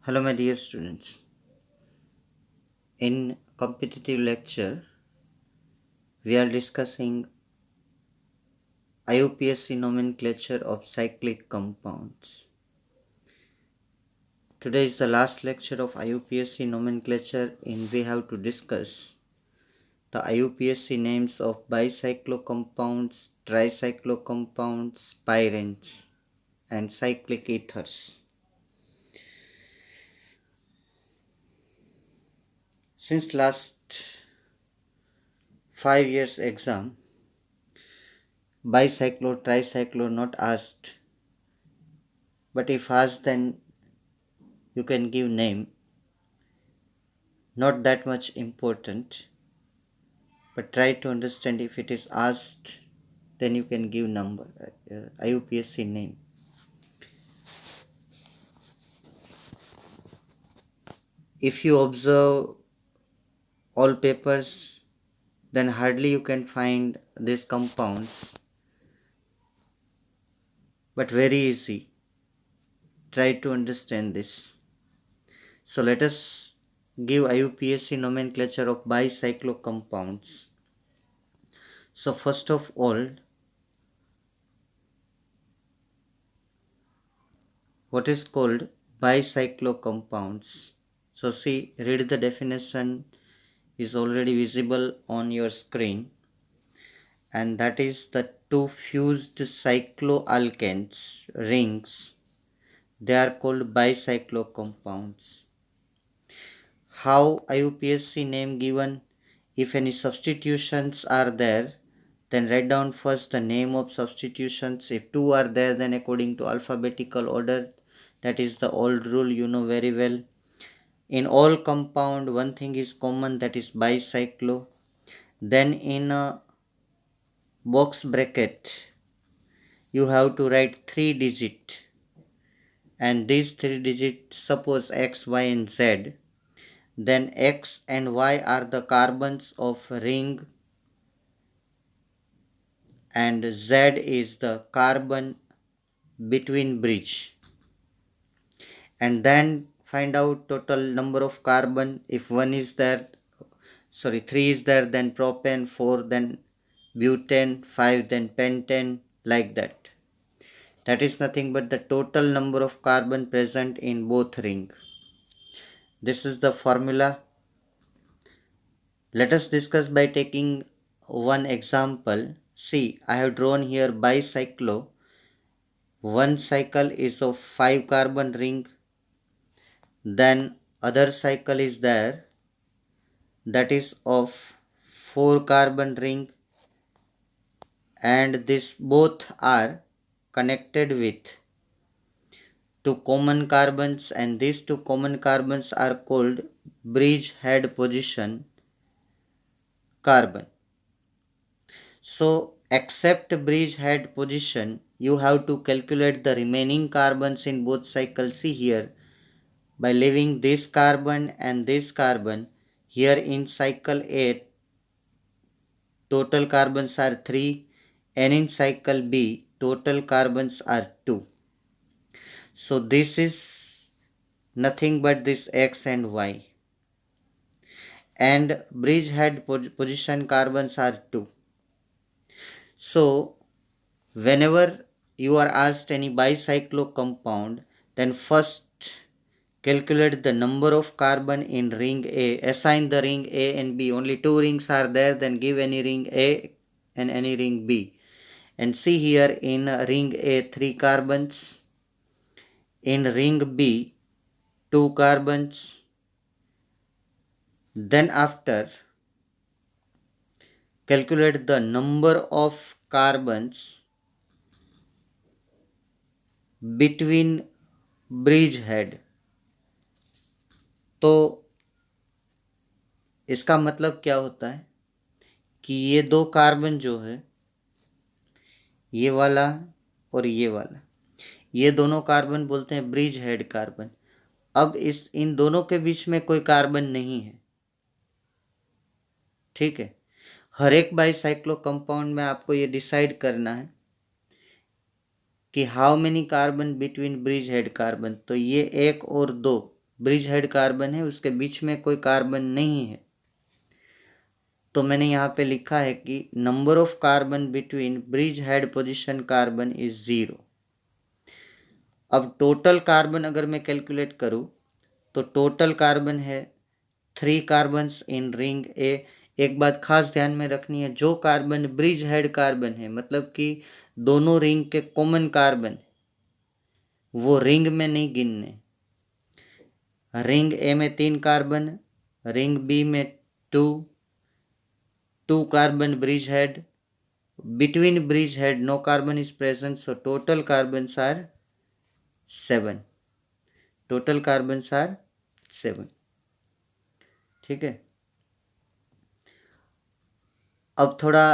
Hello, my dear students. In competitive lecture, we are discussing IUPAC nomenclature of cyclic compounds. Today is the last lecture of IUPAC nomenclature, and we have to discuss the IUPAC names of bicyclocompounds, tricyclocompounds, pyrenes, and cyclic ethers. Since last 5 years exam, bicyclo, tricyclo not asked, but if asked, then you can give name. Not that much important, but try to understand. If it is asked, then you can give number, IUPAC name. If you observe all papers, then hardly you can find these compounds, but very easy. Try to understand this. So let us give IUPAC nomenclature of bicyclocompounds. So first of all, what is called bicyclocompounds? So see, read the definition is already visible on your screen, and that is the two fused cycloalkanes rings. They are called bicyclocompounds. How IUPAC name given? If any substitutions are there, then write down first the name of substitutions. If two are there, then according to alphabetical order. That is the old rule, you know very well. In all compound, one thing is common, that is bicyclo. Then in a box bracket, you have to write 3 digit, and these 3 digit, suppose X, Y and Z. Then X and Y are the carbons of ring, and Z is the carbon between bridge. And then find out total number of carbon. If 3 is there, then propane, 4 then butane, 5 then pentane, like that. That is nothing but the total number of carbon present in both ring. This is the formula. Let us discuss by taking one example. See, I have drawn here bicyclo. One cycle is of 5 carbon ring. Then other cycle is there, that is of 4 carbon ring, and this both are connected with two common carbons, and these two common carbons are called bridge head position carbon. So except bridge head position, you have to calculate the remaining carbons in both cycles. See here, by leaving this carbon and this carbon, here in cycle A total carbons are 3, and in cycle B total carbons are 2. So this is nothing but this X and Y, and bridge head position carbons are 2. So whenever you are asked any bicyclo compound, then first calculate the number of carbon in ring A, assign the ring A and B. Only two rings are there, then give any ring A and any ring B. And see here, in ring A 3 carbons, in ring B 2 carbons. Then after, calculate the number of carbons between bridge head. तो इसका मतलब क्या होता है कि ये दो carbon जो है, ये वाला और ये वाला, ये दोनों कार्बन बोलते हैं ब्रिज हेड कार्बन. अब इन दोनों के बीच में कोई कार्बन नहीं है. ठीक है, हर एक बाईसाइक्लो कंपाउंड में आपको ये डिसाइड करना है कि how many carbon between bridge head carbon. तो ये 1 और 2 ब्रिज हेड कार्बन है, उसके बीच में कोई कार्बन नहीं है, तो मैंने यहाँ पे लिखा है कि number of carbon between bridge head position carbon is 0। अब टोटल कार्बन अगर मैं कैलकुलेट करूँ तो टोटल कार्बन है 3 कार्बन्स इन रिंग ए। एक बात खास ध्यान में रखनी है, जो कार्बन ब्रिज हेड कार्बन है, मतलब कि दोनों रिंग के कॉमन कार्बन, वो रिंग में नहीं गिनने। रिंग ए में 3 कार्बन, रिंग बी में 2 carbon bridge head, between bridge head no carbon is present, so total carbons are 7। total carbons are 7। ठीक है। अब थोड़ा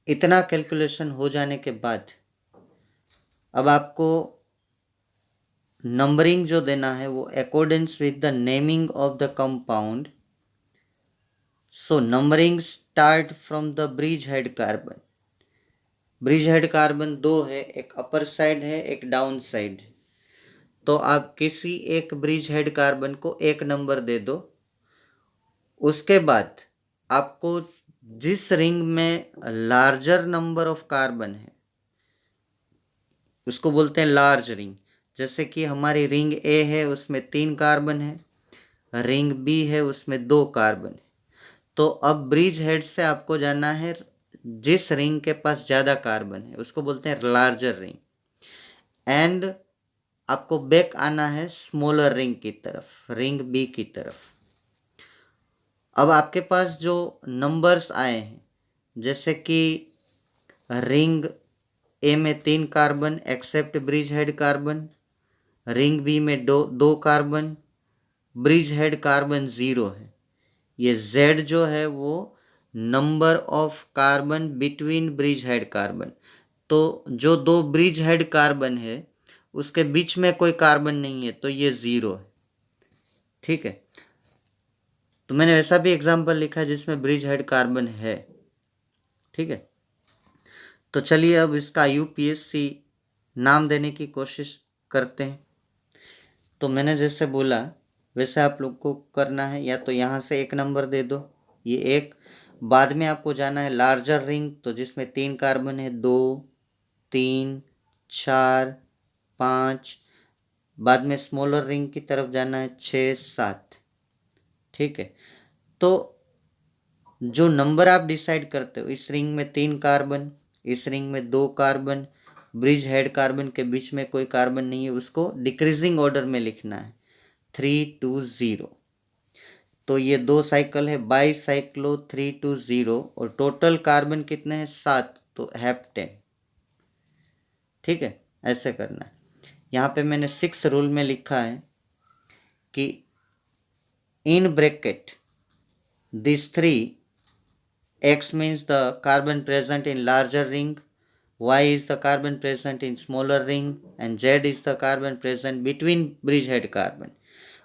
इतना कैलकुलेशन हो जाने के बाद अब आपको नंबरिंग जो देना है वो accordance with the naming of the compound. So numbering start from the bridge head carbon. Bridge head carbon 2 है, एक अपर साइड है, एक डाउन साइड है, तो आप किसी एक ब्रिज हेड कार्बन को 1 नंबर दे दो। उसके बाद आपको जिस रिंग में लार्जर नंबर ऑफ कार्बन है उसको बोलते हैं लार्ज रिंग। जैसे कि हमारी रिंग ए है, उसमें 3 कार्बन है, रिंग बी है, उसमें 2 कार्बन है। तो अब ब्रिज हेड से आपको जाना है जिस रिंग के पास ज़्यादा कार्बन है, उसको बोलते हैं लार्जर रिंग। एंड आपको बैक आना है स्मॉलर रिंग की तरफ, रिंग बी की तरफ। अब आपके पास जो नंबर्स आए हैं, जैसे कि रिंग ए में 3 carbon except bridge head carbon, ring B में दो कार्बन, ब्रिज हेड कार्बन 0 है। ये Z जो है वो number of carbon between bridge head carbon. तो जो 2 ब्रिज हेड कार्बन है उसके बीच में कोई कार्बन नहीं है, तो ये 0 है। ठीक है। तो मैंने वैसा भी एग्जाम्पल लिखा है जिसमें ब्रिज हेड कार्बन है। ठीक है। तो चलिए अब इसका यूपीएससी नाम देने की कोशिश करते हैं। तो मैंने जैसे बोला वैसे आप लोग को करना है, या तो यहाँ से 1 नंबर दे दो, ये एक। बाद में आपको जाना है लार्जर रिंग, तो जिसमें 3 कार्बन है, 2 3 4 5। बाद में स्मॉलर रिंग की तरफ जाना है, 6 7। ठीक है। तो जो नंबर आप डिसाइड करते हो, इस रिंग में 3 कार्बन, इस रिंग में 2 कार्बन, ब्रिज हेड कार्बन के बीच में कोई कार्बन नहीं है, उसको डिक्रीजिंग ऑर्डर में लिखना है 3 2 0। तो ये 2 साइकिल है, बाई साइक्लो 3 2 0, और टोटल कार्बन कितने हैं 7, तो हेप्टेन। ठीक है, ऐसे करना है। यहाँ पे मैंने 6 रूल में लिखा है कि in bracket this 3 X means the carbon present in larger ring, Y is the carbon present in smaller ring, and Z is the carbon present between bridgehead carbon.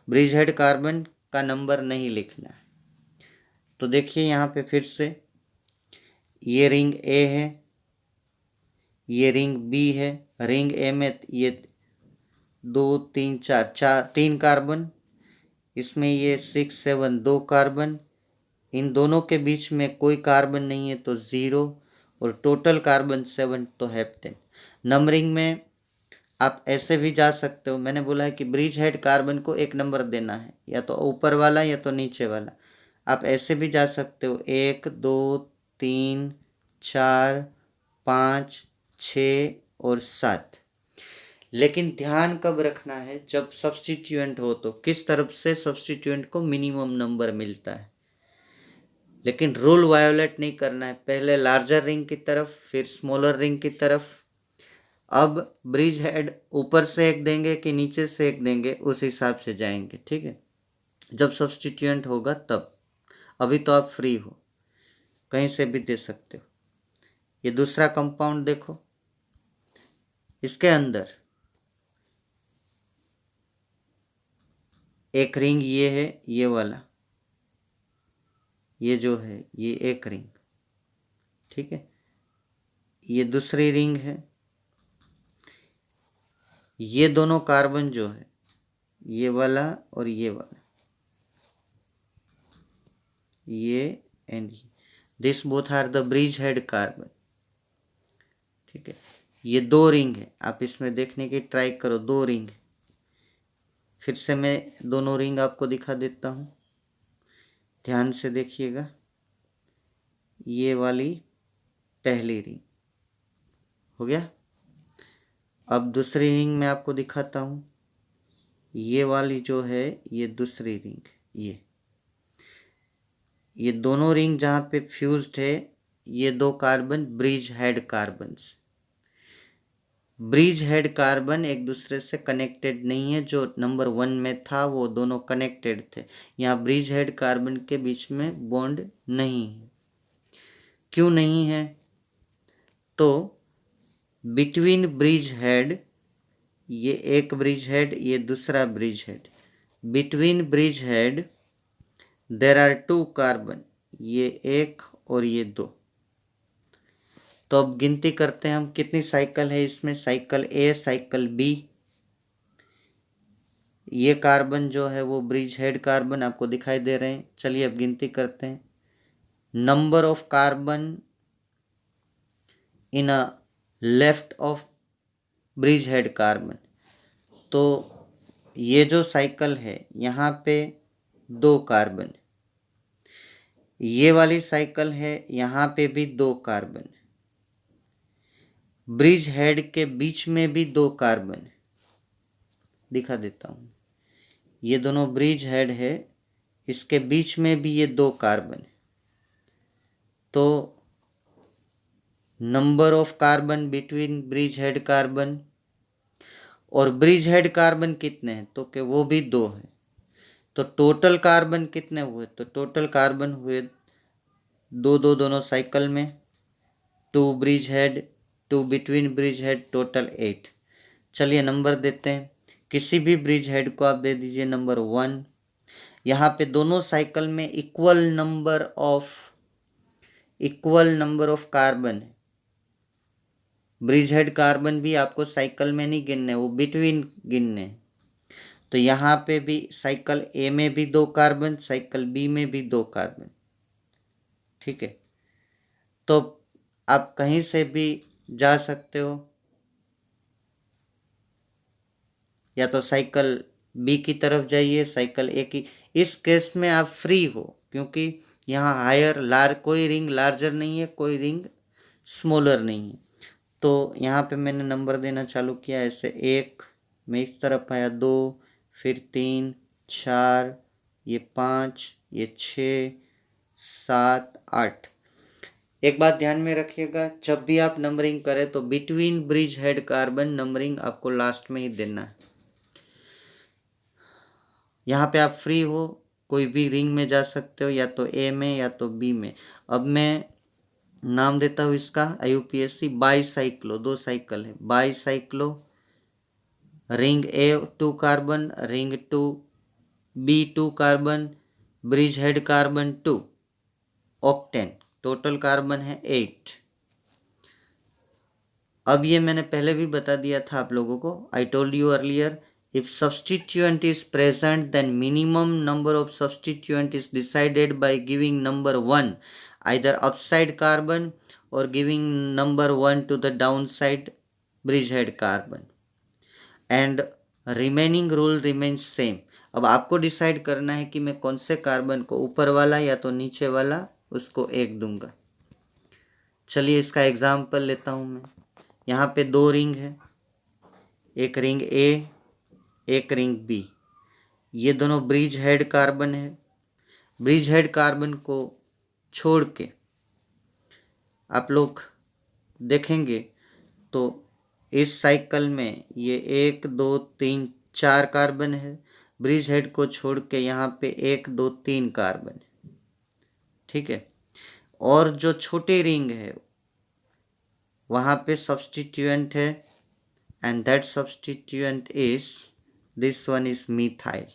Bridgehead carbon का number नहीं लिखना है। तो देखिए यहाँ पे फिर से ये रिंग ए है, ये रिंग बी है। रिंग ए में ये 2 3 4 3 कार्बन, इसमें ये 6 7 2 कार्बन, इन दोनों के बीच में कोई कार्बन नहीं है तो 0, और टोटल कार्बन 7, तो हेप्टेन। नंबरिंग में आप ऐसे भी जा सकते हो, मैंने बोला है कि ब्रिज हेड कार्बन को 1 नंबर देना है, या तो ऊपर वाला या तो नीचे वाला। आप ऐसे भी जा सकते हो 1 2 3 4 5 6 और 7। लेकिन ध्यान कब रखना है, जब सब्स्टिट्यूएंट हो, तो किस तरफ से सब्स्टिट्यूएंट को मिनिमम नंबर मिलता है। लेकिन रूल वायोलेट नहीं करना है, पहले लार्जर रिंग की तरफ, फिर स्मॉलर रिंग की तरफ। अब ब्रिज हेड ऊपर से 1 देंगे कि नीचे से 1 देंगे, उस हिसाब से जाएंगे। ठीक है, जब सब्स्टिट्यूएंट होगा तब। अभी तो आप फ्री हो, कहीं से भी दे सकते हो। ये दूसरा कंपाउंड देखो, इसके अंदर एक रिंग ये है, ये वाला, ये जो है ये एक रिंग। ठीक है, ये दूसरी रिंग है। ये दोनों कार्बन जो है ये वाला और ये वाला, ये एंड ये, this both are the bridge head carbon. ठीक है, ये दो रिंग है, आप इसमें देखने की ट्राई करो, दो रिंग। फिर से मैं दोनों रिंग आपको दिखा देता हूँ, ध्यान से देखिएगा। ये वाली पहली रिंग हो गया। अब दूसरी रिंग मैं आपको दिखाता हूँ, ये वाली जो है ये दूसरी रिंग, ये दोनों रिंग जहाँ पे फ्यूज्ड है, ये दो carbon bridge head carbons. Bridge head carbon एक दूसरे से कनेक्टेड नहीं है, जो नंबर 1 में था वो दोनों कनेक्टेड थे। यहाँ ब्रिज हेड कार्बन के बीच में बॉन्ड नहीं है। क्यों नहीं है? तो बिटवीन ब्रिज हेड, ये एक ब्रिज हेड, ये दूसरा bridge head, between bridge head there are two carbon, ये एक और ये दो। तो अब गिनती करते हैं हम, कितनी साइकिल है इसमें, साइकिल ए, साइकिल बी। ये कार्बन जो है वो ब्रिज हेड कार्बन आपको दिखाई दे रहे हैं। चलिए अब गिनती करते हैं। Number of carbon in a left of bridge head carbon, तो ये जो साइकिल है यहाँ पे दो कार्बन, ये वाली साइकिल है यहाँ पे भी दो कार्बन, ब्रिज हेड के बीच में भी दो कार्बन, दिखा देता हूँ। ये दोनों ब्रिज हेड है, इसके बीच में भी ये दो कार्बन। तो number of carbon between bridge head carbon, और ब्रिज हेड कार्बन कितने हैं, तो कि वो भी दो है। तो टोटल कार्बन कितने हुए, तो टोटल कार्बन हुए दो दो दोनों साइकिल में, two bridge head, two between bridge head, total 8। चलिए नंबर देते हैं, किसी भी ब्रिज हेड को आप दे दीजिए नंबर 1। यहाँ पे दोनों साइकिल में इक्वल नंबर ऑफ कार्बन है। ब्रिज हेड कार्बन भी आपको साइकिल में नहीं गिनने, वो बिटवीन गिनने। तो यहाँ पे भी साइकिल ए में भी दो कार्बन, साइकिल बी में भी दो कार्बन। ठीक है, तो आप कहीं से भी जा सकते हो, या तो साइकिल बी की तरफ जाइए, साइकिल ए की। इस केस में आप फ्री हो, क्योंकि यहाँ हायर कोई रिंग लार्जर नहीं है, कोई रिंग स्मॉलर नहीं है। तो यहाँ पे मैंने नंबर देना चालू किया, ऐसे 1, मैं इस तरफ आया 2, फिर 3, 4, ये 5, ये 6, 7, 8। एक बात ध्यान में रखिएगा, जब भी आप नंबरिंग करें तो between bridge head carbon numbering आपको लास्ट में ही देना है। यहाँ पे आप फ्री हो, कोई भी रिंग में जा सकते हो, या तो ए में या तो बी में। अब मैं नाम देता हूँ इसका, IUPAC बाईसाइक्लो, दो साइकिल है, bicyclo, ring A 2 carbon, ring 2 B 2 carbon, bridge head carbon 2, octane, total carbon है 8। अब ये मैंने पहले भी बता दिया था आप लोगों को, I told you earlier, if substituent is present then minimum number of substituent is decided by giving number 1 either upside carbon or giving number 1 to the downside bridge head carbon and remaining rule remains same। अब आपको decide करना है कि मैं कौन से carbon को, ऊपर वाला या तो नीचे वाला, उसको 1 दूंगा। चलिए इसका एग्जाम्पल लेता हूं मैं। यहाँ पे दो रिंग है, एक रिंग ए, एक रिंग बी, ये दोनों ब्रिज हेड कार्बन है। ब्रिज हेड कार्बन को छोड़ के आप लोग देखेंगे तो इस साइकिल में ये 1 2 3 4 कार्बन है, ब्रिज हेड को छोड़ के यहाँ पे 1 2 3 कार्बन है। ठीक है, और जो छोटी रिंग है वहाँ पे सब्स्टिट्यूएंट है, and that substituent is this one is methyl.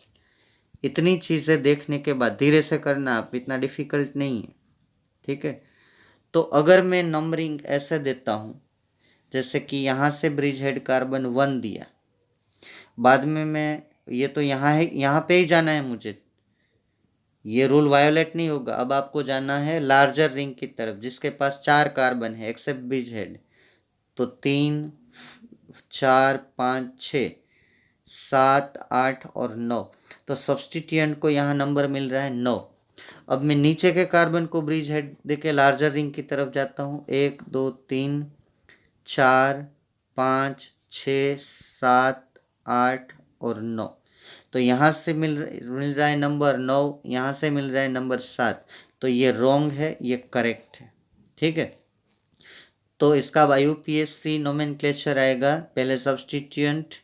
इतनी चीज़ें देखने के बाद धीरे से करना, आप, इतना डिफिकल्ट नहीं है। ठीक है, तो अगर मैं नंबरिंग ऐसे देता हूँ, जैसे कि यहाँ से ब्रिज हेड कार्बन 1 दिया, बाद में मैं ये तो यहाँ है, यहाँ पे ही जाना है मुझे, ये रूल वायोलेट नहीं होगा। अब आपको जाना है लार्जर रिंग की तरफ जिसके पास 4 कार्बन है एक्सेप्ट ब्रिज हेड। तो 3, 4, 5, 6, 7, 8 और 9। तो सब्स्टिट्यूएंट को यहाँ नंबर मिल रहा है 9। अब मैं नीचे के कार्बन को ब्रिज हेड देके लार्जर रिंग की तरफ जाता हूँ। 1, 2, 3, 4, 5, 6, 7, 8 और 9। तो यहाँ से मिल रहा है नंबर 9, यहाँ से मिल रहा है नंबर 7। तो ये रॉन्ग है, ये करेक्ट है। ठीक है, तो इसका IUPAC नोमेनक्लेचर आएगा। पहले सब्स्टिट्यूएंट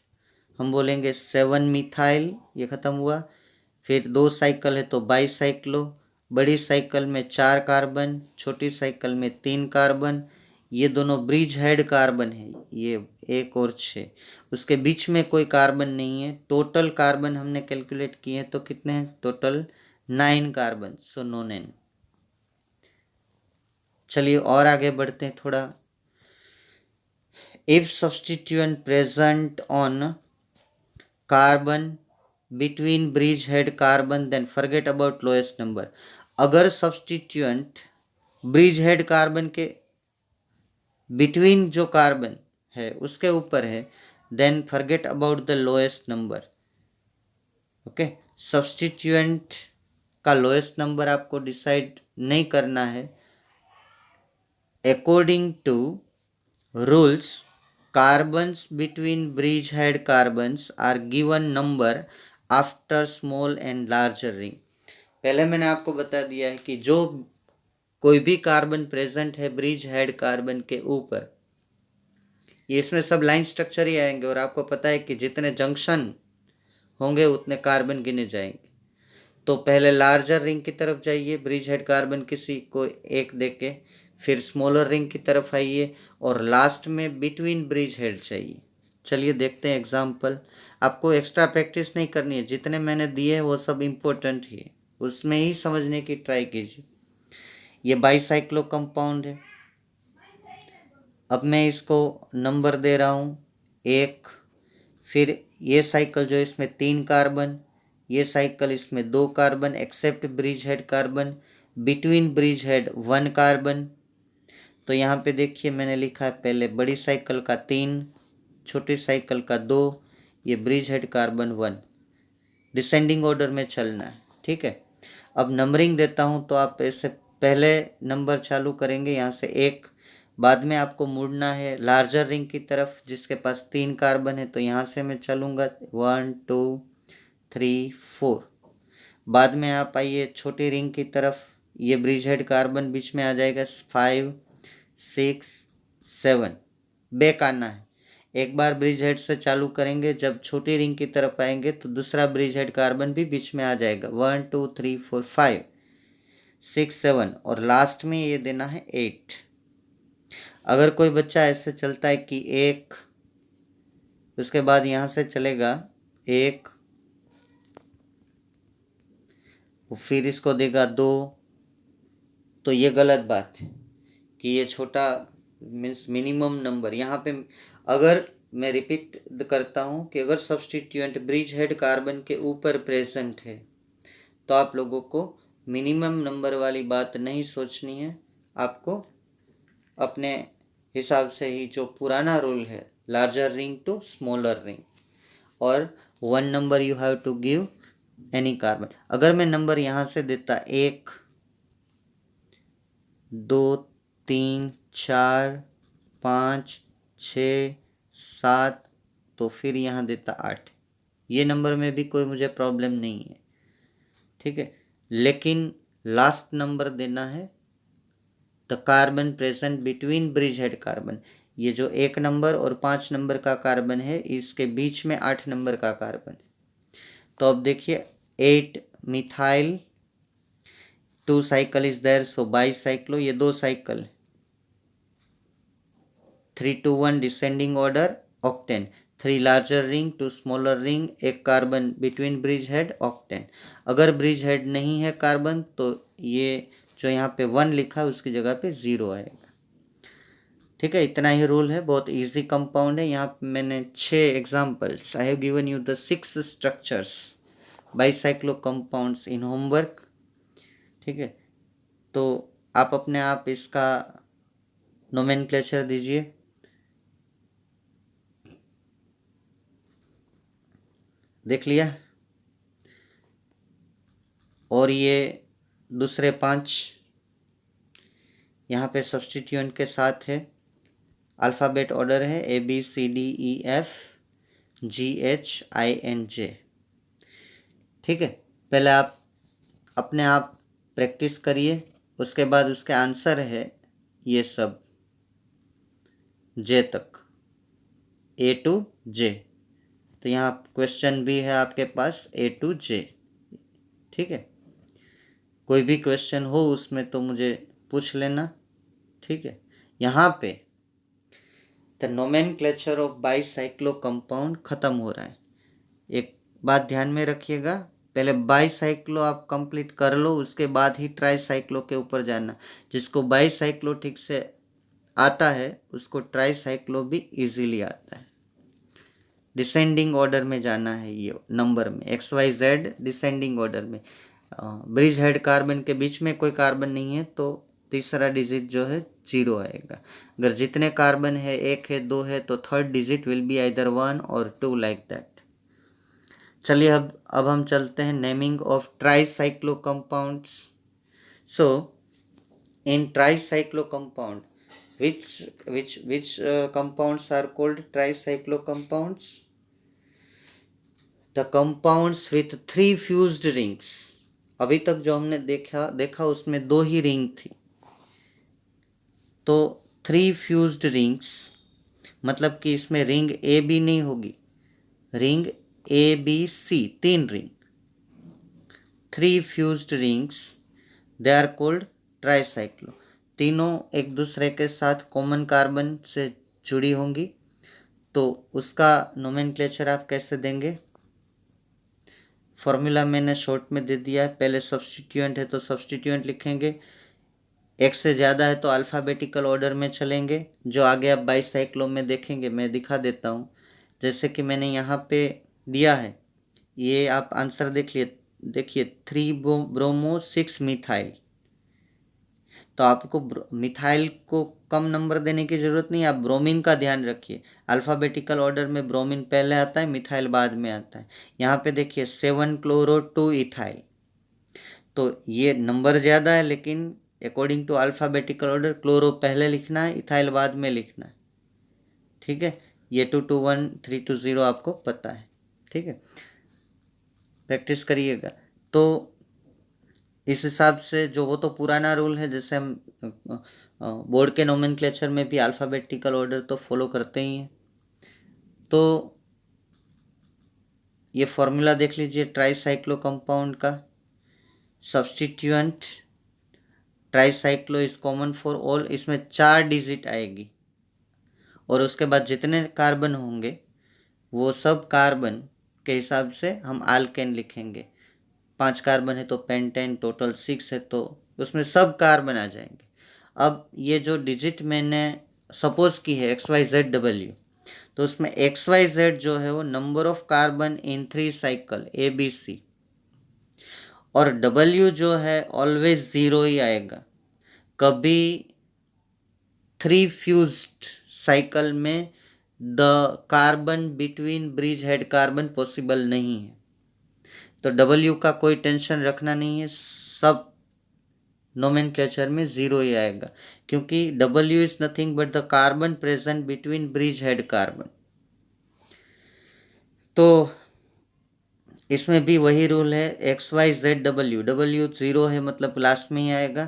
हम बोलेंगे 7 मिथाइल, ये खत्म हुआ। फिर 2 साइकिल है तो बाईसाइक्लो, बड़ी साइकिल में 4 कार्बन, छोटी साइकिल में 3 कार्बन। ये दोनों ब्रिज हेड कार्बन है, ये 1 और 6। उसके बीच में कोई कार्बन नहीं है। टोटल कार्बन हमने कैलकुलेट किए हैं तो कितने हैं? टोटल 9 कार्बन, सो नो नेन। चलिए और आगे बढ़ते हैं थोड़ा। If substituent present on carbon between bridge head carbon then forget about lowest number. अगर सब्स्टिट्यूएंट ब्रिज हेड कार्बन के बिटवीन जो कार्बन है उसके ऊपर है, then forget about the lowest number. Okay, substituent का लोएस्ट नंबर आपको डिसाइड नहीं करना है। According to rules, carbons between bridge head carbons are given number after small and larger ring। पहले मैंने आपको बता दिया है कि जो कोई भी कार्बन प्रेजेंट है ब्रिज हेड कार्बन के ऊपर, ये इसमें सब लाइन स्ट्रक्चर ही आएंगे और आपको पता है कि जितने जंक्शन होंगे उतने कार्बन गिने जाएंगे। तो पहले लार्जर रिंग की तरफ जाइए, ब्रिज हेड कार्बन किसी को 1 देके, फिर स्मॉलर रिंग की तरफ आइए और लास्ट में बिटवीन ब्रिज हेड चाहिए। चलिए देखते हैं एग्जाम्पल। आपको एक्स्ट्रा प्रैक्टिस नहीं करनी है, जितने मैंने दिए हैं वो सब इम्पोर्टेंट ही है, उसमें ही समझने की ट्राई कीजिए। ये बाईसाइक्लो कंपाउंड है। अब मैं इसको नंबर दे रहा हूँ 1। फिर ये साइकिल जो इसमें 3 कार्बन, ये साइकिल इसमें 2 carbon except bridge head carbon, between bridge head 1 carbon. तो यहाँ पे देखिए मैंने लिखा है पहले बड़ी साइकिल का 3, छोटी साइकिल का 2, ये bridge head carbon 1। Descending order में चलना है। ठीक है, अब नंबरिंग देता हूँ तो आप ऐसे पहले नंबर चालू करेंगे यहाँ से 1। बाद में आपको मुड़ना है लार्जर रिंग की तरफ जिसके पास 3 कार्बन है, तो यहाँ से मैं चलूँगा 1, 2, 3, 4। बाद में आप आइए छोटी रिंग की तरफ, ये ब्रिज हेड कार्बन बीच में आ जाएगा 5, 6, 7। बैक आना है। एक बार ब्रिज हेड से चालू करेंगे, जब छोटी रिंग की तरफ आएंगे तो दूसरा ब्रिज हेड कार्बन भी बीच में आ जाएगा 1, 2, 3, 4, 5, 6, 7 और लास्ट में ये देना है 8। अगर कोई बच्चा ऐसे चलता है कि 1, उसके बाद यहाँ से चलेगा 1, फिर इसको देगा 2, तो ये गलत बात है कि ये छोटा मीन्स मिनिमम नंबर यहाँ पे। अगर मैं रिपीट करता हूँ कि अगर सब्स्टिट्यूएंट ब्रिज हेड कार्बन के ऊपर प्रेजेंट है तो आप लोगों को मिनिमम नंबर वाली बात नहीं सोचनी है। आपको अपने हिसाब से ही जो पुराना रूल है larger ring to smaller ring, और 1 number you have to give any carbon. अगर मैं नंबर यहाँ से देता 1, 2, 3, 4, 5, 6, 7, तो फिर यहाँ देता 8, ये नंबर में भी कोई मुझे प्रॉब्लम नहीं है। ठीक है, लेकिन लास्ट नंबर देना है the carbon present between bridge head carbon. ये जो 1 नंबर और 5 नंबर का कार्बन है इसके बीच में 8 नंबर का कार्बन है। तो अब देखिए 8 methyl, 2 cycle is there so bicyclo, ये 2 cycle, 3, 2, 1 descending order octane, 3 larger ring 2 smaller ring, 1 carbon between bridge head octane. अगर ब्रिज हेड नहीं है कार्बन तो ये जो यहाँ पे 1 लिखा है उसकी जगह पे 0 आएगा। ठीक है, इतना ही रूल है, बहुत इजी कंपाउंड है। यहाँ पे मैंने 6 examples, I have given you the 6 structures bicyclo compounds in homework. ठीक है, तो आप अपने आप इसका नोमेनक्लेचर दीजिए। देख लिया? और ये दूसरे 5 यहाँ पे सब्स्टिट्यूएंट के साथ है, अल्फ़ाबेट ऑर्डर है ABCDEFGHINJ। ठीक है, पहले आप अपने आप प्रैक्टिस करिए, उसके बाद उसके आंसर है ये सब J तक, A to J। तो यहाँ क्वेश्चन भी है आपके पास A to J। ठीक है, कोई भी क्वेश्चन हो उसमें तो मुझे पूछ लेना। ठीक है, यहाँ पे the nomenclature of bicyclo compound खत्म हो रहा है। एक बात ध्यान में रखिएगा, पहले बाईसाइक्लो आप कंप्लीट कर लो, उसके बाद ही ट्राईसाइक्लो के ऊपर जाना। जिसको बाईसाइक्लो ठीक से आता है उसको ट्राईसाइक्लो भी इजीली आता है। डिसेंडिंग ऑर्डर में जाना है, ये नंबर में XYZ डिसेंडिंग ऑर्डर में। ब्रिज हेड कार्बन के बीच में कोई कार्बन नहीं है तो तीसरा डिजिट जो है 0 आएगा। अगर जितने कार्बन है, 1 है, 2 है, तो third digit will be either 1 और 2 लाइक दैट। चलिए अब हम चलते हैं naming of tricyclo compounds. So in tricyclo compound which compounds are called tricyclo compounds? The compounds with 3 fused rings। अभी तक जो हमने देखा उसमें 2 ही रिंग थी, तो 3 फ्यूज्ड रिंग्स मतलब कि इसमें रिंग ए बी नहीं होगी, ring ABC, 3 ring, 3 fused rings, they are called tricyclo. तीनों एक दूसरे के साथ कॉमन कार्बन से जुड़ी होंगी, तो उसका नोमेनक्लेचर आप कैसे देंगे? फॉर्मूला मैंने शॉर्ट में दे दिया है। पहले सब्स्टिट्यूएंट है तो सब्स्टिट्यूएंट लिखेंगे, एक से ज़्यादा है तो अल्फ़ाबेटिकल ऑर्डर में चलेंगे। जो आगे आप बाईसाइक्लो में देखेंगे, मैं दिखा देता हूँ। जैसे कि मैंने यहाँ पे दिया है, ये आप आंसर देखिए 3 ब्रोमो 6 मिथाइल। तो आपको मिथाइल को कम नंबर देने की ज़रूरत नहीं, आप ब्रोमीन का ध्यान रखिए। अल्फ़ाबेटिकल ऑर्डर में ब्रोमीन पहले आता है, मिथाइल बाद में आता है। यहाँ पे देखिए 7 क्लोरो 2 इथाइल, तो ये नंबर ज़्यादा है, लेकिन according to alphabetical order chloro पहले लिखना है, इथाइल बाद में लिखना है। ठीक है, ये 221 320 आपको पता है। ठीक है, प्रैक्टिस करिएगा। तो इस हिसाब से जो वो तो पुराना रूल है, जैसे हम बोर्ड के नोमेनक्लेचर में भी अल्फ़ाबेटिकल ऑर्डर तो फॉलो करते ही हैं। तो ये फॉर्मूला देख लीजिए ट्राईसाइक्लो कंपाउंड का। Substituent tricyclo is common for all, इसमें 4 डिजिट आएगी, और उसके बाद जितने कार्बन होंगे वो सब कार्बन के हिसाब से हम आल्केन लिखेंगे। 5 कार्बन है तो पेंटेन, टोटल 6 है तो उसमें सब कार्बन आ जाएंगे। अब ये जो डिजिट मैंने सपोज की है XYZW, तो उसमें XYZ जो है वो number of carbon in 3 cycle ABC, और W जो है ऑलवेज 0 ही आएगा। कभी 3 फ्यूज्ड साइकिल में the carbon between bridge head carbon possible नहीं है, तो W का कोई टेंशन रखना नहीं है, सब नोमेनक्लेचर में 0 ही आएगा, क्योंकि W is nothing but the carbon present between bridge head carbon. तो इसमें भी वही रूल है, XYZW, W 0 है मतलब लास्ट में ही आएगा,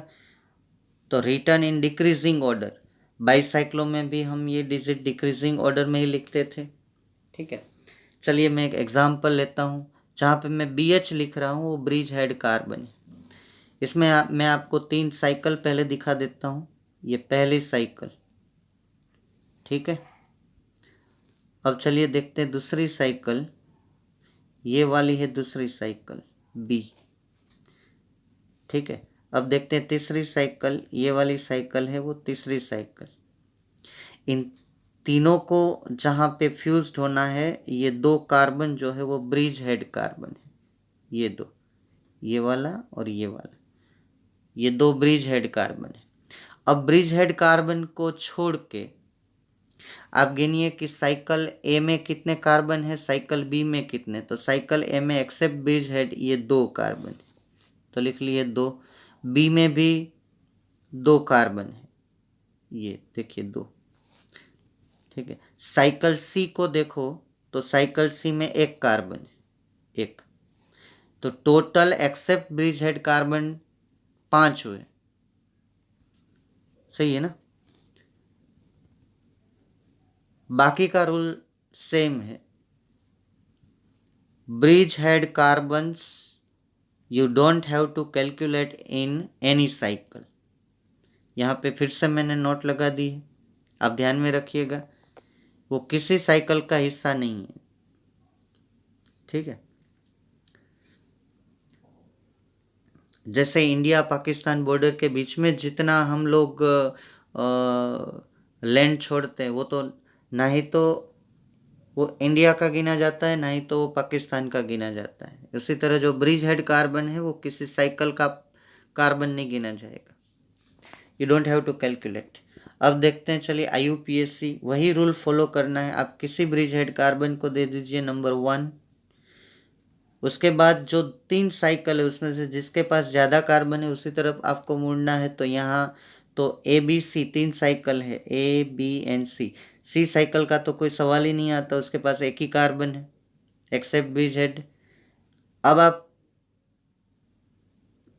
तो return in decreasing order. Bicyclo में भी हम ये डिजिट डिक्रीजिंग ऑर्डर में ही लिखते थे। ठीक है, चलिए मैं एक एग्जांपल लेता हूँ, जहाँ पे मैं BH लिख रहा हूँ वो ब्रिज हेड कार्बन है। इसमें मैं आपको 3 साइकिल पहले दिखा देता हूँ। ये पहली साइकिल, ठीक है। अब चलिए देखते हैं दूसरी साइकिल, ये वाली है दूसरी साइकिल B। ठीक है, अब देखते हैं तीसरी साइकिल, ये वाली साइकिल है वो तीसरी साइकिल। इन तीनों को जहाँ पे फ्यूज्ड होना है, ये दो कार्बन जो है वो ब्रिज हेड कार्बन है। ये दो, ये वाला और ये वाला, ये दो ब्रिज हेड कार्बन है। अब ब्रिज हेड कार्बन को छोड़ के आप गिनिए कि साइकिल ए में कितने कार्बन है, साइकिल बी में कितने। तो साइकिल ए में एक्सेप्ट ब्रिज हेड ये दो कार्बन है, तो लिख लिए दो। बी में भी दो कार्बन है, ये देखिए दो। ठीक है, साइकिल सी को देखो तो साइकिल सी में एक कार्बन है, एक। तो total except bridge head carbon 5 हुए। सही है ना? बाकी का रूल सेम है। Bridge head carbons you don't have to calculate in any cycle. यहाँ पे फिर से मैंने नोट लगा दी है, आप ध्यान में रखिएगा, वो किसी साइकिल का हिस्सा नहीं है। ठीक है, जैसे इंडिया पाकिस्तान बॉर्डर के बीच में जितना हम लोग लैंड छोड़ते हैं, वो तो ना ही तो वो इंडिया का गिना जाता है, ना ही तो वो पाकिस्तान का गिना जाता है। उसी तरह जो ब्रिज हेड कार्बन है वो किसी साइकिल का कार्बन नहीं गिना जाएगा। You don't have to calculate. अब देखते हैं, चलिए IUPAC वही रूल फॉलो करना है। आप किसी ब्रिज हेड कार्बन को दे दीजिए नंबर 1। उसके बाद जो 3 साइकिल है उसमें से जिसके पास ज़्यादा कार्बन है उसी तरफ आपको मुड़ना है। तो यहाँ तो ABC 3 साइकिल है, A B and C। C cycle का तो कोई सवाल ही नहीं आता, उसके पास एक ही कार्बन है एक्सेप्ट ब्रिज हेड। अब आप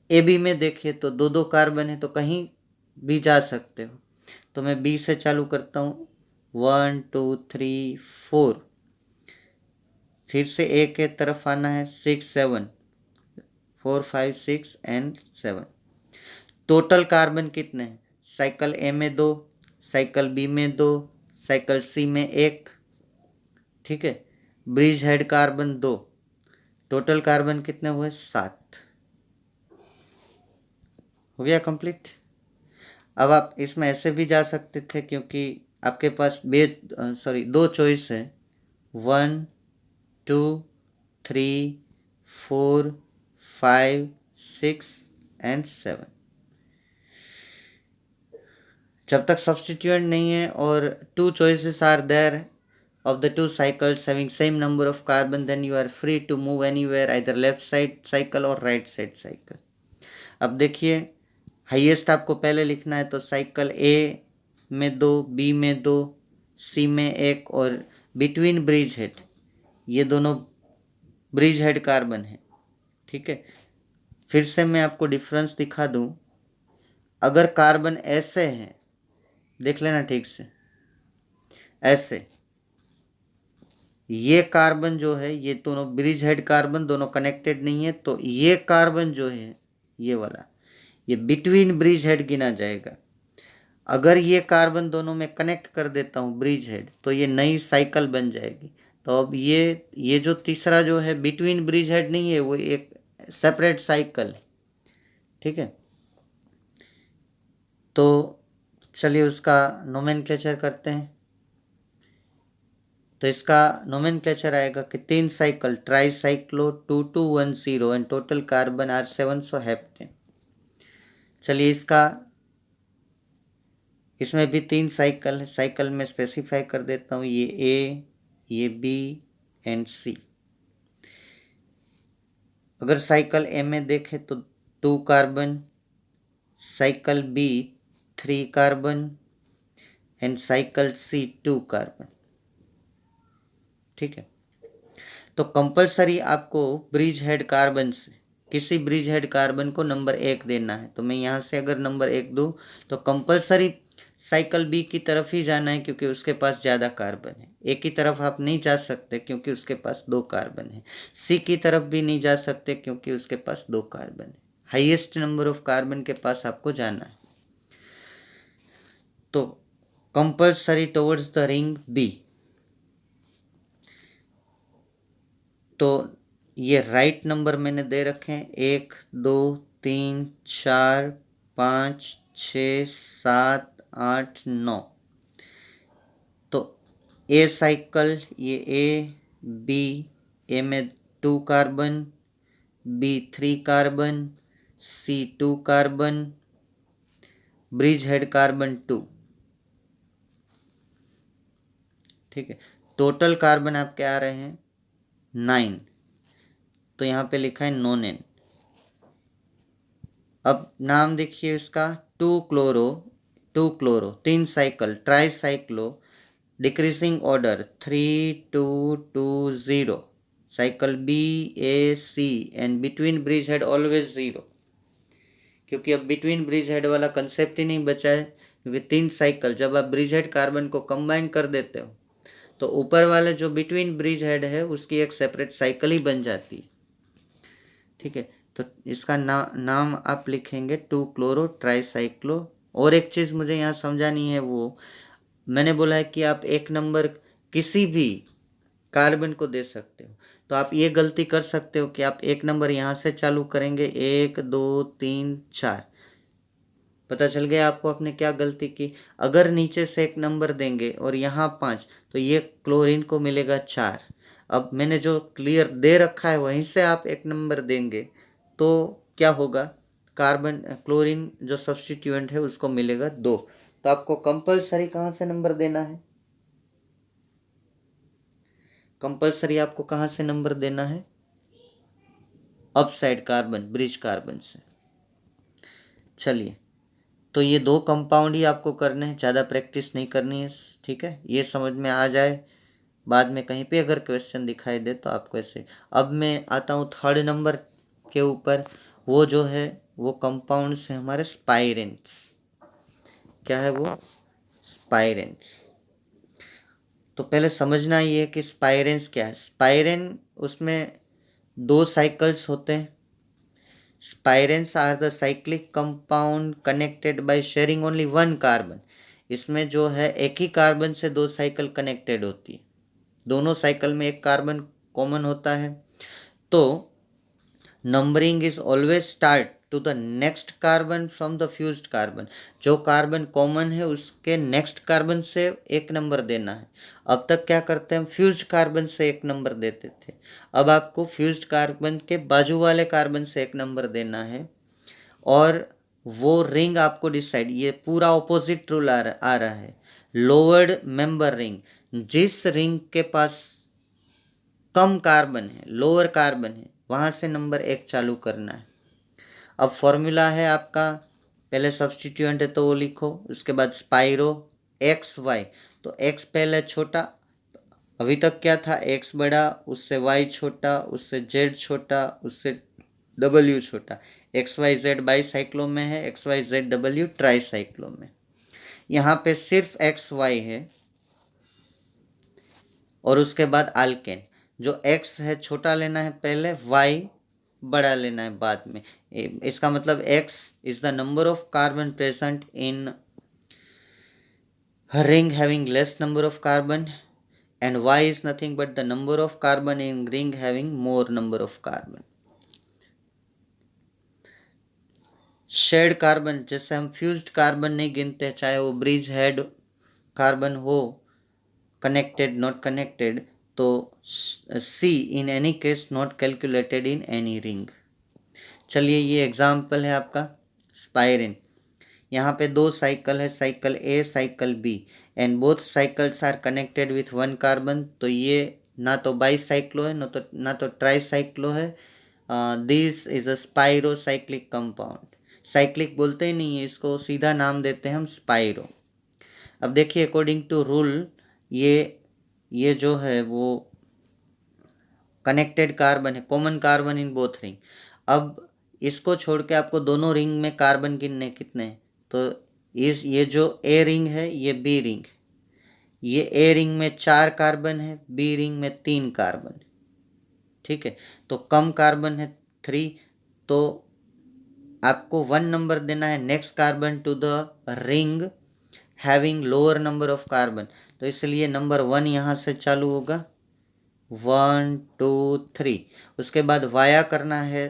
AB में देखिए तो दो दो कार्बन है, तो कहीं भी जा सकते हो। तो मैं B से चालू करता हूँ, 1 2 3 4। फिर से A के तरफ आना है, 6 7, 4 5 6 and 7। टोटल कार्बन कितने हैं? साइकिल ए में दो, साइकिल बी में दो, साइकिल सी में एक। ठीक है, ब्रिज हेड कार्बन दो, टोटल कार्बन कितने हुए? 7। हो गया कंप्लीट। अब आप इसमें ऐसे भी जा सकते थे, क्योंकि आपके पास दो चॉइस है, 1 2 3 4 5 6 and 7। जब तक सब्स्टिट्यूएंट नहीं है और 2 choices are there of the 2 cycles having same number of carbon, then you are free to move anywhere, either left side cycle or right side cycle। अब देखिए, हाईएस्ट आपको पहले लिखना है, तो साइकिल ए में दो, बी में दो, सी में एक, और बिटवीन ब्रिज हेड ये दोनों ब्रिज हेड कार्बन है। ठीक है, फिर से मैं आपको डिफरेंस दिखा दूं। अगर कार्बन ऐसे हैं, देख लेना ठीक से, ऐसे ये कार्बन जो है, ये दोनों ब्रिज हेड कार्बन दोनों कनेक्टेड नहीं है, तो ये कार्बन जो है ये वाला, ये बिटवीन ब्रिज हेड गिना जाएगा। अगर ये कार्बन दोनों में कनेक्ट कर देता हूँ ब्रिज हेड, तो ये नई साइकिल बन जाएगी। तो अब ये जो तीसरा जो है बिटवीन ब्रिज हेड नहीं है, वो एक सेपरेट साइकिल। ठीक है, तो चलिए उसका नोमेनक्लेचर करते हैं। तो इसका नोमेनक्लेचर आएगा कि 3 cycle tricyclo 2210 and total carbon are 700 heptane. चलिए इसमें भी 3 साइकिल है, साइकिल में स्पेसिफाई कर देता हूँ, ये A, ये B एंड C। अगर साइकिल A में देखें तो 2 carbon, cycle B 3 carbon and cycle C 2 carbon. ठीक है, तो कंपलसरी आपको ब्रिज हेड कार्बन से किसी ब्रिज हेड कार्बन को नंबर 1 देना है। तो मैं यहाँ से अगर नंबर 1 दूँ तो कंपलसरी साइकिल बी की तरफ ही जाना है, क्योंकि उसके पास ज़्यादा कार्बन है। ए की तरफ आप नहीं जा सकते क्योंकि उसके पास 2 कार्बन है। सी की तरफ भी नहीं जा सकते क्योंकि उसके पास 2 कार्बन है। हाईएस्ट नंबर ऑफ कार्बन के पास आपको जाना है। तो compulsory towards the ring B. तो ये राइट नंबर मैंने दे रखे हैं, 1 2 3 4 5 6 7 8 9। ए साइकिल, ये ए बी, ए में 2 कार्बन, बी 3 कार्बन, सी 2 कार्बन, ब्रिज हेड कार्बन 2। ठीक है, टोटल कार्बन आपके आ रहे हैं 9, तो यहाँ पे लिखा है नॉन एन। अब नाम देखिए इसका, 2 chloro, 3 cycle, tricyclo, decreasing order 3 2 2 0, cycle B A C, and between bridge head always 0, क्योंकि अब बिटवीन ब्रिज हेड वाला कंसेप्ट ही नहीं बचा है, क्योंकि 3 साइकिल जब आप ब्रिज हेड कार्बन को कंबाइन कर देते हो तो ऊपर वाले जो बिटवीन ब्रिज हेड है उसकी एक सेपरेट साइकिल ही बन जाती है। ठीक है, तो इसका नाम आप लिखेंगे 2 क्लोरो ट्राईसाइक्लो। और एक चीज़ मुझे यहाँ समझानी है, वो मैंने बोला है कि आप एक नंबर किसी भी कार्बन को दे सकते हो, तो आप ये गलती कर सकते हो कि आप एक नंबर यहाँ से चालू करेंगे, 1 2 3 4। पता चल गया आपको आपने क्या गलती की। अगर नीचे से एक नंबर देंगे और यहाँ 5, तो ये क्लोरीन को मिलेगा 4। अब मैंने जो क्लियर दे रखा है वहीं से आप एक नंबर देंगे तो क्या होगा, कार्बन क्लोरीन जो सब्स्टिट्यूएंट है उसको मिलेगा 2। तो आपको कंपलसरी कहाँ से नंबर देना है, कंपलसरी आपको कहाँ से नंबर देना है, up side carbon, bridge carbon से। चलिए, तो ये 2 कंपाउंड ही आपको करने हैं, ज़्यादा प्रैक्टिस नहीं करनी है। ठीक है, ये समझ में आ जाए, बाद में कहीं पे अगर क्वेश्चन दिखाई दे तो आपको ऐसे। अब मैं आता हूँ 3rd नंबर के ऊपर, वो जो है वो कंपाउंड्स है हमारे स्पाइरेंट्स। क्या है वो, स्पाइरेंट्स। तो पहले समझना ये है कि स्पाइरेंट्स क्या है। स्पाइरेन, उसमें 2 साइकिल्स होते हैं। Spiranes are the cyclic compound connected by sharing only 1 carbon. इसमें जो है एक ही कार्बन से 2 साइकिल कनेक्टेड होती है, दोनों साइकिल में एक कार्बन कॉमन होता है। तो numbering is always start to the next carbon from the fused carbon. जो कार्बन कॉमन है उसके नेक्स्ट कार्बन से एक नंबर देना है। अब तक क्या करते हैं हम, फ्यूज्ड कार्बन से एक नंबर देते थे, अब आपको फ्यूज्ड कार्बन के बाजू वाले कार्बन से एक नंबर देना है। और वो रिंग आपको डिसाइड, ये पूरा ऑपोजिट रूल आ रहा है। लोअर्ड मेंबर रिंग, जिस रिंग के पास कम कार्बन है, लोअर कार्बन है, वहां से नंबर 1 चालू करना है। अब फॉर्मूला है आपका, पहले सब्सटीट्यूएंट है तो वो लिखो, उसके बाद स्पाइरो एक्स वाई, तो एक्स पहले छोटा, अभी तक क्या था, एक्स बड़ा, उससे वाई छोटा, उससे जेड छोटा, उससे डब्ल्यू छोटा। X Y Z bicyclo में है, X Y Z W tricyclo में। यहाँ पे सिर्फ एक्स वाई है और उसके बाद आल्केन। जो एक्स है छोटा लेना है पहले, वाई बड़ा लेना है बाद में। इसका मतलब x is the number of carbon present in ring having less number of carbon, and y is nothing but the number of carbon in ring having more number of carbon. Shared carbon, जैसे हम fused carbon नहीं गिनते, चाहे वो bridge head carbon हो, connected not connected, तो C in any case not calculated in any ring. चलिए, ये एग्जाम्पल है आपका स्पाइरिन। यहाँ पे 2 साइकिल है, cycle A cycle B, and both cycles are connected with 1 carbon. तो ये ना तो बाई साइक्लो है ना तो ट्राई साइक्लो है। This is a spirocyclic compound. Cyclic बोलते ही नहीं है इसको, सीधा नाम देते हैं हम स्पाइरो। अब देखिए, अकॉर्डिंग टू रूल, ये जो है वो कनेक्टेड कार्बन है, common carbon in both ring. अब इसको छोड़ के आपको दोनों रिंग में कार्बन गिनने कितने हैं, तो ये जो ए रिंग है, ये बी रिंग, ये ए रिंग में 4 कार्बन है, बी रिंग में 3 कार्बन। ठीक है, तो कम कार्बन है 3, तो आपको 1 नंबर देना है next carbon to the ring having lower number of carbon. तो इसलिए नंबर 1 यहाँ से चालू होगा, 1 2 3। उसके बाद वाया करना है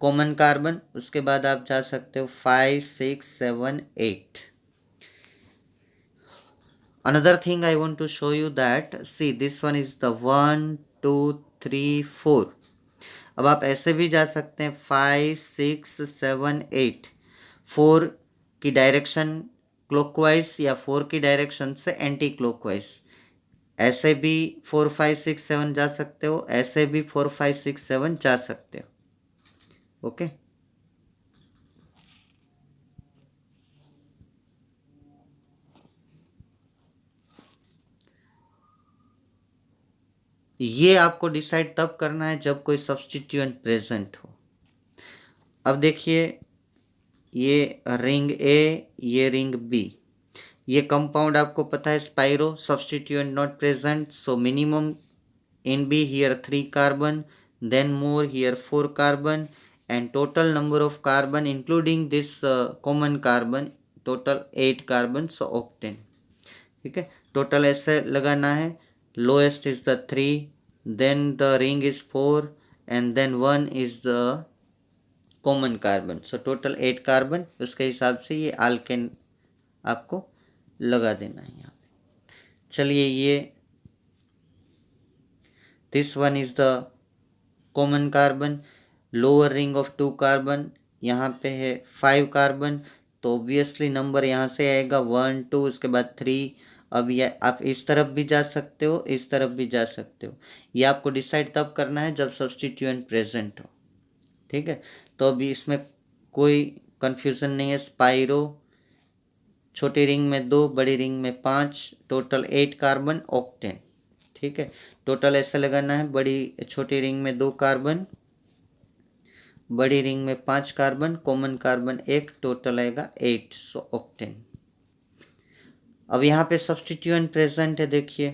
कॉमन कार्बन, उसके बाद आप जा सकते हो 5 6 7 8। Another thing I want to show you that, see this one is the 1 2 3 4. अब आप ऐसे भी जा सकते हैं 5 6 7 8, 4 की डायरेक्शन क्लॉकवाइज या 4 की डायरेक्शन से एंटी क्लॉकवाइज, ऐसे भी 4 5 6 7 जा सकते हो, ऐसे भी 4 5 6 7 जा सकते हो। ओके, ये आपको डिसाइड तब करना है जब कोई सब्स्टिट्यूएंट प्रेजेंट हो। अब देखिए, ये रिंग ए, ये रिंग बी, ये कंपाउंड आपको पता है spiro, substituent not present, so minimum in B here 3 carbon, then more here 4 carbon, and total number of carbon including this common carbon total 8 carbon, so octane। ठीक है, total ऐसे लगाना है, lowest is the 3, then the ring is 4, and then 1 is the common carbon, so total 8 carbon। उसके हिसाब से ये alkane आपको लगा देना है यहाँ पे। चलिए, ये this one is the common carbon, lower ring of 2 carbon, यहाँ पे है 5 कार्बन, तो ऑब्वियसली नंबर यहाँ से आएगा 1 2, उसके बाद 3। अब ये आप इस तरफ भी जा सकते हो, इस तरफ भी जा सकते हो, ये आपको डिसाइड तब करना है जब सब्स्टिट्यूएंट प्रेजेंट हो। ठीक है, तो अभी इसमें कोई कंफ्यूजन नहीं है। स्पाइरो, छोटी रिंग में 2, बड़ी रिंग में 5, टोटल 8 कार्बन, ऑक्टेन। ठीक है, टोटल ऐसे लगाना है, बड़ी छोटी रिंग में 2 कार्बन, बड़ी रिंग में 5 कार्बन, कॉमन कार्बन 1, टोटल आएगा 8, सो ऑक्टेन। अब यहाँ पे सब्स्टिट्यूएंट प्रेजेंट है, देखिए,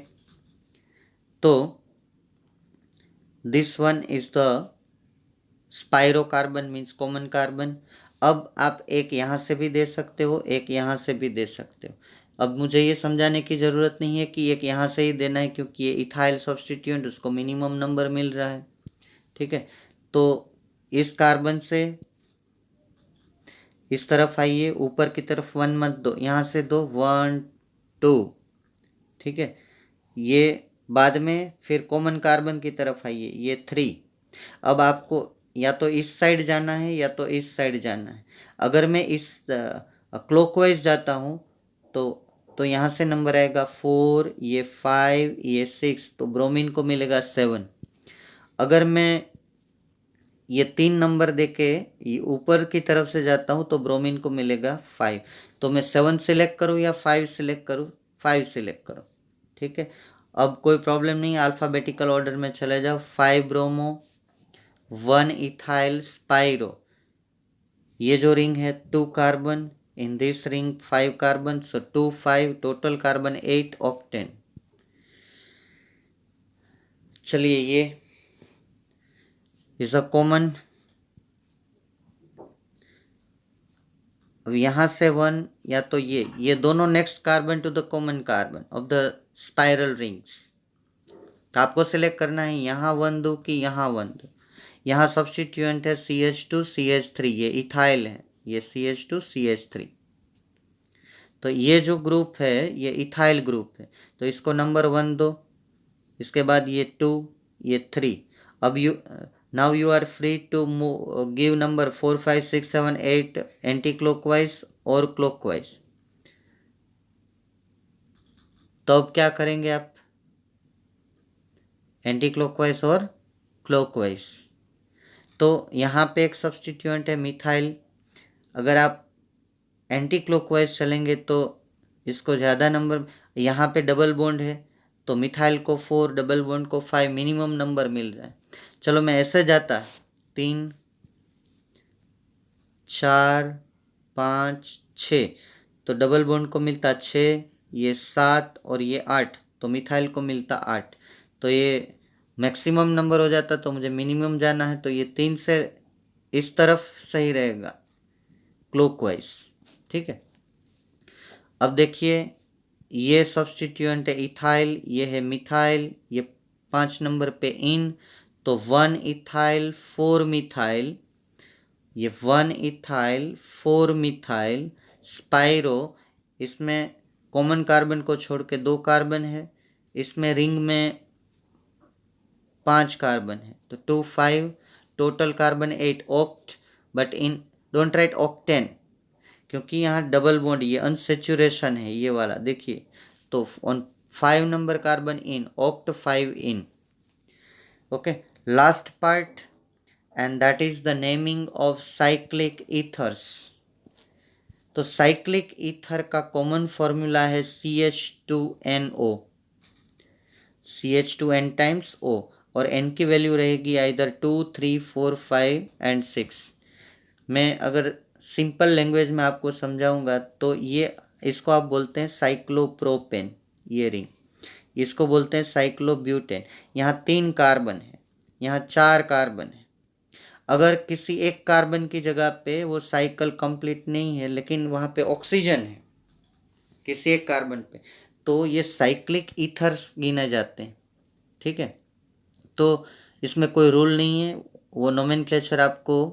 तो this one is the spiro carbon means common carbon. अब आप एक यहाँ से भी दे सकते हो, एक यहाँ से भी दे सकते हो। अब मुझे ये समझाने की ज़रूरत नहीं है कि एक यहाँ से ही देना है, क्योंकि ये इथाइल सब्स्टिट्यूएंट, उसको मिनिमम नंबर मिल रहा है। ठीक है, तो इस कार्बन से इस तरफ आइए, ऊपर की तरफ 1 मत दो, यहाँ से दो 1 2। ठीक है, ये बाद में फिर कॉमन कार्बन की तरफ आइए, ये 3। अब आपको या तो इस साइड जाना है या तो इस साइड जाना है। अगर मैं इस क्लॉकवाइज जाता हूँ तो यहाँ से नंबर आएगा 4, ये 5, ये 6, तो ब्रोमीन को मिलेगा 7। अगर मैं ये 3 नंबर देके ये ऊपर की तरफ से जाता हूँ तो ब्रोमीन को मिलेगा 5। तो मैं 7 सिलेक्ट करूँ या 5 सिलेक्ट करूँ? 5 सिलेक्ट करूँ। ठीक है, अब कोई प्रॉब्लम नहीं, अल्फ़ाबेटिकल ऑर्डर में चले जाओ। 5 ब्रोमो, 1 इथाइल स्पाइरो, ये जो रिंग है 2 carbon, in this ring 5 carbon, so 2 5, total carbon 8 octane. चलिए, ये इज अ कॉमन। अब यहाँ से 1 या तो ये दोनों next carbon to the common carbon of the spiral rings, तो आपको सिलेक्ट करना है यहाँ 1 दो कि यहाँ 1 दो। यहाँ सब्स्टिट्यूएंट है CH2 CH3, ये इथाइल है, ये CH2 CH3, तो ये जो ग्रुप है ये इथाइल ग्रुप है, तो इसको नंबर 1 दो, इसके बाद ये 2, ये 3। अब now you are free to give number 4 5 6 7 8 anti clockwise और क्लॉकवाइज। तो अब क्या करेंगे आप? एंटी क्लॉकवाइज और क्लॉकवाइज। तो यहाँ पे एक सब्स्टिट्यूएंट है मिथाइल, अगर आप एंटी क्लॉकवाइज चलेंगे तो इसको ज़्यादा नंबर, यहाँ पे डबल बॉन्ड है तो मिथाइल को 4, डबल बॉन्ड को 5, मिनिमम नंबर मिल रहा है। चलो मैं ऐसे जाता 3 4 5 6, तो डबल बॉन्ड को मिलता 6, ये 7 और ये 8, तो मिथाइल को मिलता 8, तो ये मैक्सिमम नंबर हो जाता, तो मुझे मिनिमम जाना है, तो ये 3 से इस तरफ सही रहेगा क्लॉकवाइज। ठीक है, अब देखिए, ये सब्स्टिट्यूएंट है इथाइल, ये है मिथाइल, ये 5 नंबर पे इन, तो 1 इथाइल 4 मिथाइल, ये 1 इथाइल 4 मिथाइल स्पाइरो, इसमें कॉमन कार्बन को छोड़ के 2 कार्बन है, इसमें रिंग में 5 कार्बन है, तो 2 5, total carbon 8 oct, but in don't write octane क्योंकि यहाँ डबल बॉन्ड, ये अनसेचुरेशन है ये वाला, देखिए। तो on 5 number carbon in, oct 5 in, okay. Last part, and that is the naming of cyclic ethers. तो साइक्लिक ईथर का कॉमन फॉर्मूला है CH2NO, CH2N टाइम्स O, और N की वैल्यू रहेगी इधर 2 3 4 5 एंड 6। मैं अगर सिंपल लैंग्वेज में आपको समझाऊंगा तो ये, इसको आप बोलते हैं साइक्लोप्रोपेन, ये रिंग, इसको बोलते हैं साइक्लोब्यूटेन। यहाँ 3 कार्बन है, यहाँ 4 कार्बन है। अगर किसी एक कार्बन की जगह पे वो साइकिल कंप्लीट नहीं है लेकिन वहाँ पे ऑक्सीजन है किसी एक कार्बन पे, तो ये साइक्लिक ईथर्स गिने जाते हैं, ठीक है। तो इसमें कोई रूल नहीं है, वो नोमेनक्लेचर आपको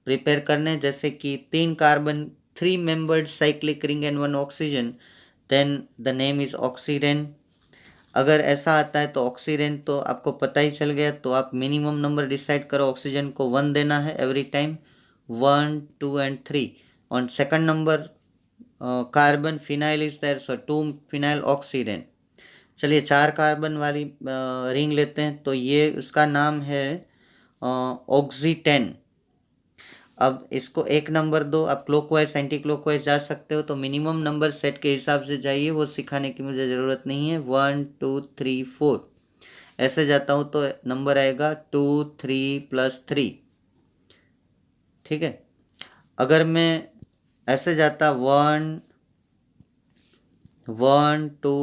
प्रिपेयर करने, जैसे कि 3 carbon, 3 membered cyclic ring and 1 oxygen, then the name is oxetane. अगर ऐसा आता है तो ऑक्सीडेन तो आपको पता ही चल गया, तो आप मिनिमम नंबर डिसाइड करो, ऑक्सीजन को 1 देना है every time, 1 2 and 3। On second number carbon phenyl is there, so 2 phenyl oxetane. चलिए 4 कार्बन वाली रिंग लेते हैं, तो ये उसका नाम है ऑक्सीटेन। अब इसको एक नंबर दो, आप क्लॉकवाइज एंटी क्लॉकवाइज जा सकते हो, तो मिनिमम नंबर सेट के हिसाब से जाइए, वो सिखाने की मुझे ज़रूरत नहीं है। 1 2 3 4 ऐसे जाता हूँ तो नंबर आएगा 2 3 + 3, ठीक है। अगर मैं ऐसे जाता 1 1 2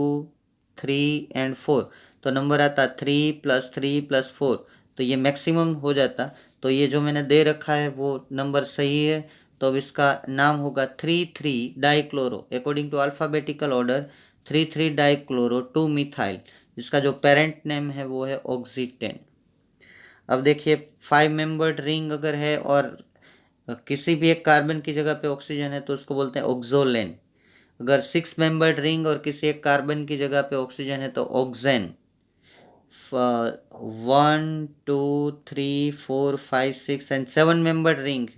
3 एंड 4, तो नंबर आता 3 + 3 + 4, तो ये मैक्सिमम हो जाता। तो ये जो मैंने दे रखा है वो नंबर सही है, तो अब इसका नाम होगा 3 3 dichloro, according to alphabetical order 3 3 dichloro 2 methyl. इसका जो पेरेंट नेम है वो है ऑक्सीटेन। अब देखिए 5 मेंबर्ड रिंग अगर है और किसी भी एक कार्बन की जगह पे ऑक्सीजन है तो उसको बोलते हैं ऑक्सोलेन। अगर 6 मेंबर्ड रिंग और किसी एक कार्बन की जगह पे ऑक्सीजन है तो ऑक्सेन। 1 2 3 4 5 6 एंड 7 मेंबर्ड रिंग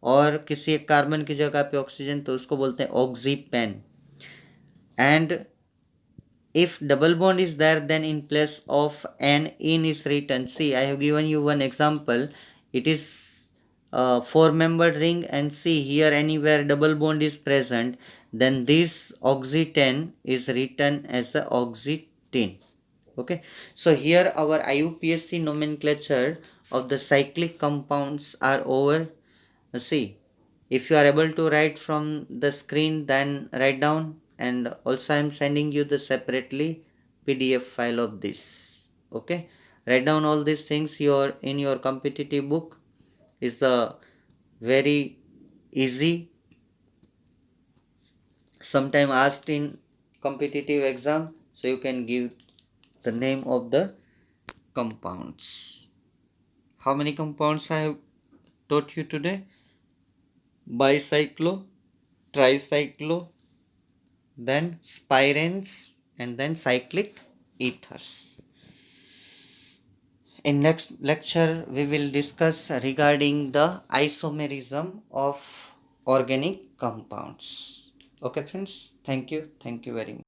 और किसी एक कार्बन की जगह पे ऑक्सीजन, तो उसको बोलते हैं oxepane. And if double bond is there, then in place of an in is written. See, I have given you one example. It is 4 membered ring, and see here anywhere double bond is present, then this oxyten is written as a oxytene. Okay, so here our IUPAC nomenclature of the cyclic compounds are over. See, if you are able to write from the screen, then write down, and also I am sending you the separately PDF file of this. Okay, write down all these things in your competitive book. Is the very easy, sometime asked in competitive exam, so you can give the name of the compounds. How many compounds I have taught you today? Bicyclo, tricyclo, then spirens, and then cyclic ethers. In next lecture we will discuss regarding the isomerism of organic compounds. Okay friends, thank you very much.